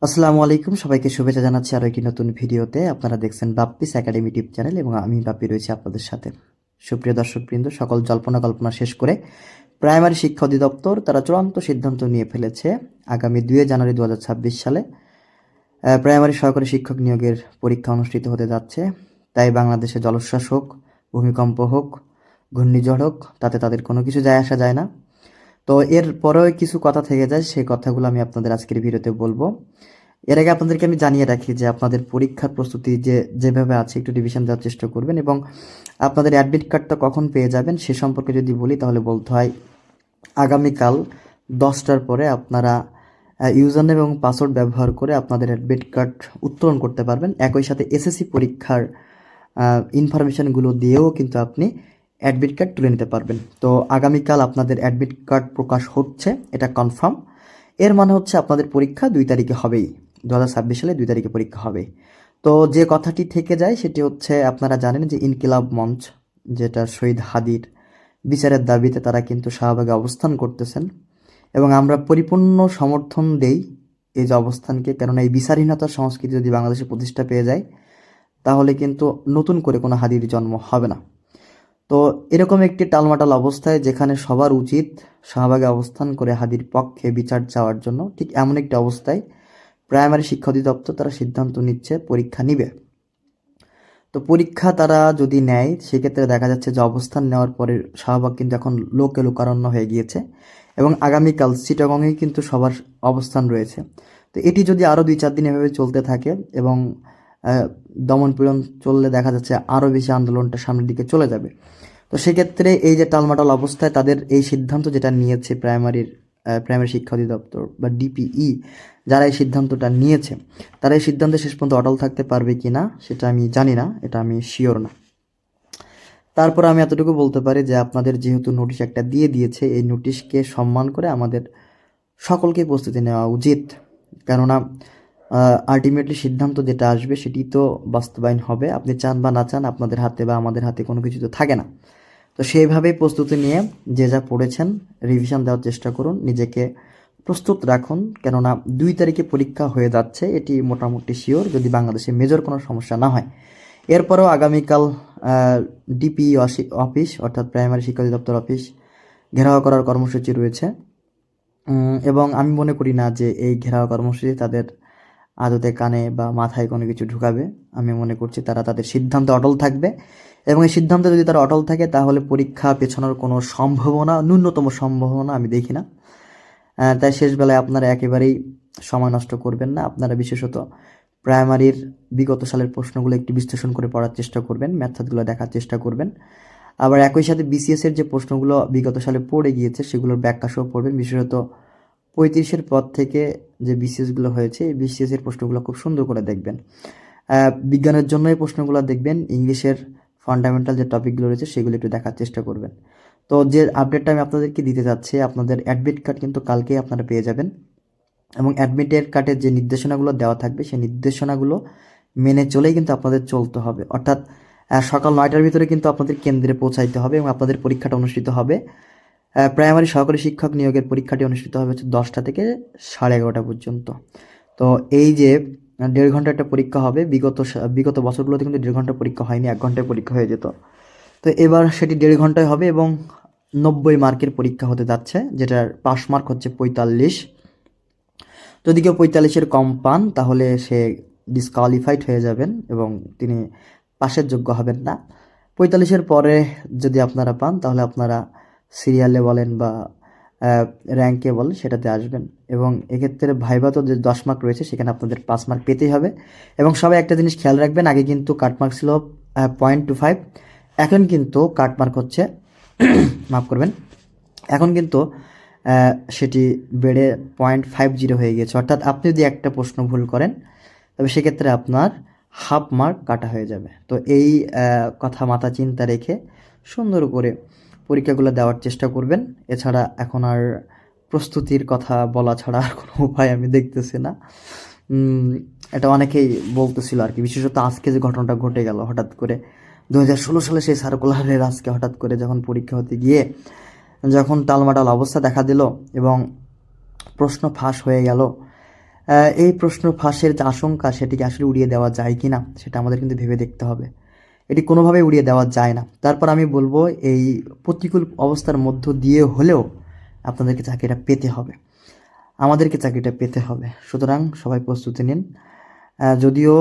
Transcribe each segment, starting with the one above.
আসসালামু আলাইকুম, সবাইকে শুভেচ্ছা জানাচ্ছি আরও একটি নতুন ভিডিওতে। আপনারা দেখছেন বাপ্পিস একাডেমি টিউব চ্যানেল এবং আমি বাপ্পি রয়েছি আপনাদের সাথে। সুপ্রিয় দর্শকবৃন্দ, সকল জল্পনা কল্পনা শেষ করে প্রাইমারি শিক্ষা অধিদপ্তর তারা চূড়ান্ত সিদ্ধান্ত নিয়ে ফেলেছে। আগামী 2 জানুয়ারি 2026 সালে প্রাইমারি সহকারী শিক্ষক নিয়োগের পরীক্ষা অনুষ্ঠিত হতে যাচ্ছে। তাই বাংলাদেশে জলোচ্ছ্বাস হোক, ভূমিকম্প হোক, ঘূর্ণিঝড় হোক, তাতে তাদের কোনো কিছু যায় আসা যায় না। তো এর পরেও কিছু কথা থেকে যায়, সেই কথাগুলো আমি আপনাদের আজকের ভিডিওতে বলবো। এর আগে আপনাদেরকে আমি জানিয়ে রাখি যে আপনাদের পরীক্ষার প্রস্তুতি যেভাবে আছে একটু রিভিশন দেওয়ার চেষ্টা করবেন, এবং আপনাদের অ্যাডমিট কার্ডটা কখন পেয়ে যাবেন সে সম্পর্কে যদি বলি তাহলে বলতে হয় আগামীকাল 10টার পরে আপনারা ইউজার নেম এবং পাসওয়ার্ড ব্যবহার করে আপনাদের অ্যাডমিট কার্ড উত্তোলন করতে পারবেন। একই সাথে এসএসসি পরীক্ষার ইনফরমেশানগুলো দিয়েও কিন্তু আপনি অ্যাডমিট কার্ড তুলে নিতে পারবেন। তো আগামীকাল আপনাদের অ্যাডমিট কার্ড প্রকাশ হচ্ছে, এটা কনফার্ম। এর মানে হচ্ছে আপনাদের পরীক্ষা 2 তারিখে হবেই, 2026 সালে 2 তারিখে পরীক্ষা হবে। তো যে কথাটি থেকে যায় সেটি হচ্ছে, আপনারা জানেন যে ইনকিলাব মঞ্চ, যেটা শহীদ হাদির বিচারের দাবিতে তারা কিন্তু শাহবাগে অবস্থান করতেছেন, এবং আমরা পরিপূর্ণ সমর্থন দেই এই যে অবস্থানকে। কেননা এই বিচারহীনতার সংস্কৃতি যদি বাংলাদেশে প্রতিষ্ঠা পেয়ে যায় তাহলে কিন্তু নতুন করে কোনো হাদির জন্ম হবে না। তো এরকম একটি টালমাটাল অবস্থায় যেখানে সবার উচিত শাহবাগে অবস্থান করে হাদির পক্ষে বিচার চাওয়ার জন্য, ঠিক এমন একটি অবস্থায় প্রাইমারি শিক্ষা অধিদপ্তর তারা সিদ্ধান্ত নিচ্ছে পরীক্ষা নিবে। তো পরীক্ষা তারা যদি নেয় সেক্ষেত্রে দেখা যাচ্ছে যে অবস্থান নেওয়ার পরে শাহবাগ কিন্তু এখন লোকে লোকারণ্য হয়ে গিয়েছে, এবং আগামীকাল চিটাগংয়েই কিন্তু সবার অবস্থান রয়েছে। তো এটি যদি আরও 2-4 দিন এভাবে চলতে থাকে এবং দমনপীড়ন চললে দেখা যাচ্ছে আরও বেশি আন্দোলনটা সামনের দিকে চলে যাবে। তো সেক্ষেত্রে এই যে টালমাটাল অবস্থায় তাদের এই সিদ্ধান্ত যেটা নিয়েছে প্রাইমারি শিক্ষা অধিদপ্তর বা ডিপিই, যারা এই সিদ্ধান্তটা নিয়েছে তারা এই সিদ্ধান্তে শেষ পর্যন্ত অটল থাকতে পারবে কি না সেটা আমি জানি না, এটা আমি শিওর না। তারপর আমি এতটুকু বলতে পারি যে আপনাদের যেহেতু নোটিশ একটা দিয়ে দিয়েছে, এই নোটিশকে সম্মান করে আমাদের সকলকে প্রস্তুতি নেওয়া উচিত। কেননা আলটিমেটলি সিদ্ধান্ত যেটা আসবে সেটি তো বাস্তবায়ন হবে, আপনি চান বা না চান, আপনাদের হাতে বা আমাদের হাতে কোনো কিছু তো থাকে না। তো সেইভাবেই প্রস্তুতি নিয়ে যে যা পড়েছেন রিভিশন দেওয়ার চেষ্টা করুন, নিজেকে প্রস্তুত রাখুন। কেননা 2 তারিখে পরীক্ষা হয়ে যাচ্ছে, এটি মোটামুটি শিওর, যদি বাংলাদেশে মেজর কোনো সমস্যা না হয়। এরপরেও আগামীকাল ডিপিই অফিস অর্থাৎ প্রাইমারি শিক্ষা অধিদপ্তর অফিস ঘেরাও করার কর্মসূচি রয়েছে, এবং আমি মনে করি না যে এই ঘেরাও কর্মসূচি তাদের আদতে কানে বা মাথায় কোনো কিছু ঢুকাবে। আমি মনে করছি তারা তাদের সিদ্ধান্তে অটল থাকবে, এবং এই সিদ্ধান্তে যদি তারা অটল থাকে তাহলে পরীক্ষা পেছানোর কোনো সম্ভাবনা, ন্যূনতম সম্ভাবনা আমি দেখি না। তাই শেষ বেলায় আপনারা একেবারেই সময় নষ্ট করবেন না। আপনারা বিশেষত প্রাইমারির বিগত সালের প্রশ্নগুলো একটু বিশ্লেষণ করে পড়ার চেষ্টা করবেন, মেথডগুলো দেখার চেষ্টা করবেন। আবার একই সাথে বিসিএসের যে প্রশ্নগুলো বিগত সালে পড়ে গিয়েছে সেগুলোর ব্যাখ্যা সহ পড়বেন। বিশেষত 35-এর পর থেকে যে বিসিএসগুলো হয়েছে এই বিসিএসের প্রশ্নগুলো খুব সুন্দর করে দেখবেন। বিজ্ঞানের জন্য এই প্রশ্নগুলো দেখবেন, ইংলিশের ফান্ডামেন্টাল যে টপিকগুলো রয়েছে সেগুলো একটু দেখার চেষ্টা করবেন। তো যে আপডেটটা আমি আপনাদেরকে দিতে যাচ্ছি, আপনাদের অ্যাডমিট কার্ড কিন্তু কালকেই আপনারা পেয়ে যাবেন, এবং অ্যাডমিটের কার্ডের যে নির্দেশনাগুলো দেওয়া থাকবে সেই নির্দেশনাগুলো মেনে চলেই কিন্তু আপনাদের চলতে হবে। অর্থাৎ সকাল 9টার ভিতরে কিন্তু আপনাদের কেন্দ্রে পৌঁছাইতে হবে, এবং আপনাদের পরীক্ষাটা অনুষ্ঠিত হবে, প্রাইমারি সহকারী শিক্ষক নিয়োগের পরীক্ষাটি অনুষ্ঠিত হবে হচ্ছে 10টা থেকে 11:30 পর্যন্ত। তো এই যে 1.5 ঘন্টা একটা পরীক্ষা হবে, বিগত বছরগুলোতে কিন্তু 1.5 ঘন্টা পরীক্ষা হয়নি, 1 ঘন্টায় পরীক্ষা হয়ে যেত। তো এবার সেটি 1.5 ঘন্টায় হবে, এবং 90 মার্কের পরীক্ষা হতে যাচ্ছে, যেটার পাস মার্ক হচ্ছে 45। যদি কেউ 45-এর কম পান তাহলে সে ডিসকোয়ালিফাইড হয়ে যাবেন এবং তিনি পাশের যোগ্য হবেন না। 45-এর পরে যদি আপনারা পান তাহলে আপনারা সিরিয়ালে বলেন বা র্যাঙ্কে বলেন সেটাতে আসবেন, এবং এক্ষেত্রে ভাইভাতেও যে 10 মার্ক রয়েছে সেখানে আপনাদের 5 মার্ক পেতেই হবে। এবং সবাই একটা জিনিস খেয়াল রাখবেন, আগে কিন্তু কাটমার্ক ছিল 0.25, এখন কিন্তু কাটমার্ক হচ্ছে মাফ করবেন, এখন কিন্তু সেটি বেড়ে 0.50 হয়ে গেছে। অর্থাৎ আপনি যদি একটা প্রশ্ন ভুল করেন তবে সেক্ষেত্রে আপনার হাফ মার্ক কাটা হয়ে যাবে। তো এই কথা মাথা চিন্তা রেখে সুন্দর করে পরীক্ষাগুলো দেওয়ার চেষ্টা করবেন। এছাড়া এখন আর প্রস্তুতির কথা বলা ছাড়া আর কোনো উপায় আমি দেখতেছি না। এটা অনেকেই বলতেছিল আর কি, বিশেষত আজকে যে ঘটনাটা ঘটে গেল হঠাৎ করে 2016 সালে সেই সার্কুলারের আজকে হঠাৎ করে যখন পরীক্ষা হতে গিয়ে যখন টালমাটাল অবস্থা দেখা দিল এবং প্রশ্ন ফাঁস হয়ে গেল, এই প্রশ্ন ফাঁসের যে আশঙ্কা সেটিকে আসলে উড়িয়ে দেওয়া যায় কি না সেটা আমাদের কিন্তু ভেবে দেখতে হবে। এটি কোনোভাবেই উড়িয়ে দেওয়া যায় না। তারপর আমি বলবো এই প্রতিকূল অবস্থার মধ্য দিয়ে হলেও আপনাদেরকে চাকরিটা পেতে হবে, আমাদেরকে চাকরিটা পেতে হবে। সুতরাং সবাই প্রস্তুতি নিন। যদিও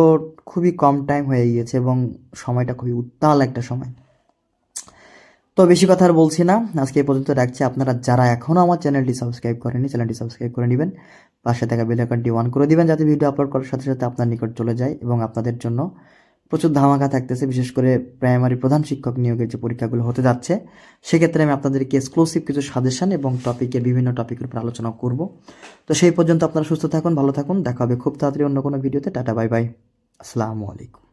খুবই কম টাইম হয়ে গিয়েছে এবং সময়টা খুবই উত্তাল একটা সময়। তো বেশি কথা আর বলছি না, আজকে এই পর্যন্ত রাখছি। আপনারা যারা এখনও আমার চ্যানেলটি সাবস্ক্রাইব করেনি, চ্যানেলটি সাবস্ক্রাইব করে নেবেন, পাশে থাকা বেল আইকনটি অন করে দিবেন যাতে ভিডিও আপলোড করার সাথে সাথে আপনার নিকট চলে যায়। এবং আপনাদের জন্য প্রচুর ধামাকা থাকতেছে, বিশেষ করে প্রাইমারি প্রধান শিক্ষক নিয়োগের যে পরীক্ষাগুলো হতে যাচ্ছে সেক্ষেত্রে আমি আপনাদেরকে এক্সক্লুসিভ কিছু সাজেশন এবং বিভিন্ন টপিকের উপর আলোচনা করব। তো সেই পর্যন্ত আপনারা সুস্থ থাকুন, ভালো থাকুন, দেখা হবে খুব তাড়াতাড়ি অন্য কোনো ভিডিওতে। টাটা, বাই বাই, আসসালামু আলাইকুম।